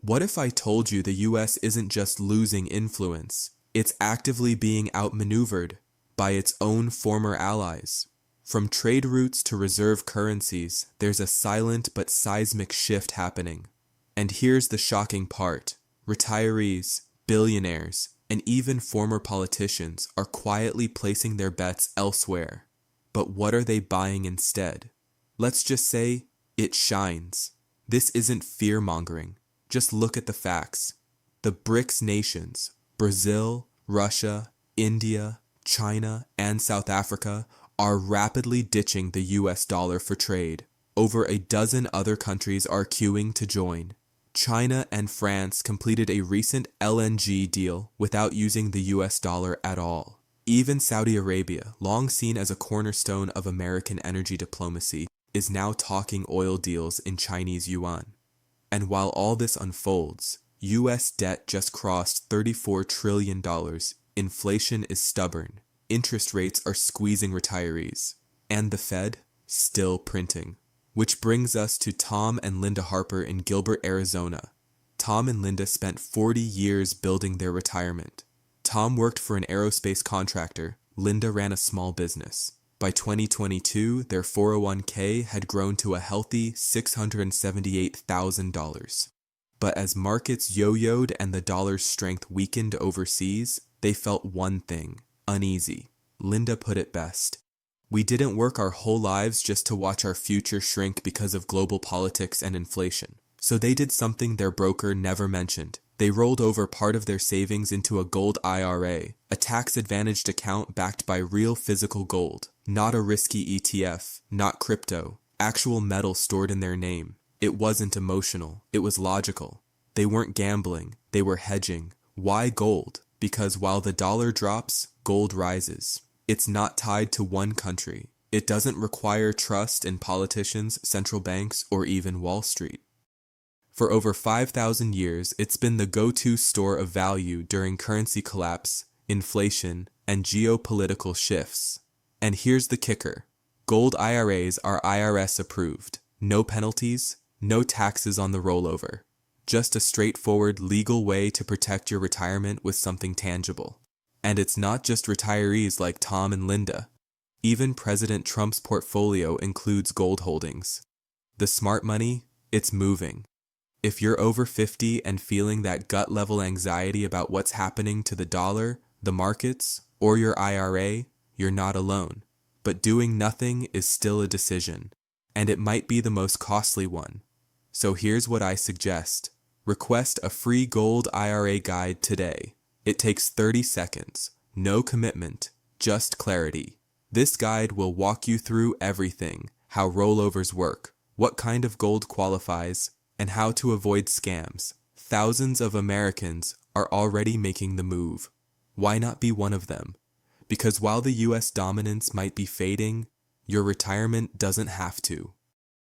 What if I told you the US isn't just losing influence, it's actively being outmaneuvered by its own former allies? From trade routes to reserve currencies, there's a silent but seismic shift happening. And here's the shocking part. Retirees, billionaires, and even former politicians are quietly placing their bets elsewhere. But what are they buying instead? Let's just say, it shines. This isn't fear-mongering. Just look at the facts. The BRICS nations, Brazil, Russia, India, China, and South Africa, are rapidly ditching the US dollar for trade. Over a dozen other countries are queuing to join. China and France completed a recent LNG deal without using the US dollar at all. Even Saudi Arabia, long seen as a cornerstone of American energy diplomacy, is now talking oil deals in Chinese yuan. And while all this unfolds, US debt just crossed $34 trillion. Inflation is stubborn. Interest rates are squeezing retirees. And the Fed, still printing. Which brings us to Tom and Linda Harper in Gilbert, Arizona. Tom and Linda spent 40 years building their retirement. Tom worked for an aerospace contractor. Linda ran a small business. By 2022, their 401k had grown to a healthy $678,000. But as markets yo-yoed and the dollar's strength weakened overseas, they felt one thing: uneasy. Linda put it best. We didn't work our whole lives just to watch our future shrink because of global politics and inflation. So they did something their broker never mentioned. They rolled over part of their savings into a gold IRA, a tax-advantaged account backed by real physical gold. Not a risky ETF, not crypto, actual metal stored in their name. It wasn't emotional, it was logical. They weren't gambling, they were hedging. Why gold? Because while the dollar drops, gold rises. It's not tied to one country. It doesn't require trust in politicians, central banks, or even Wall Street. For over 5,000 years, it's been the go-to store of value during currency collapse, inflation, and geopolitical shifts. And here's the kicker. Gold IRAs are IRS approved. No penalties, no taxes on the rollover. Just a straightforward legal way to protect your retirement with something tangible. And it's not just retirees like Tom and Linda. Even President Trump's portfolio includes gold holdings. The smart money, it's moving. If you're over 50 and feeling that gut-level anxiety about what's happening to the dollar, the markets, or your IRA, you're not alone. But doing nothing is still a decision, and it might be the most costly one. So here's what I suggest. Request a free gold IRA guide today. It takes 30 seconds, no commitment, just clarity. This guide will walk you through everything: how rollovers work, what kind of gold qualifies, and how to avoid scams. Thousands of Americans are already making the move. Why not be one of them? Because while the US dominance might be fading, your retirement doesn't have to.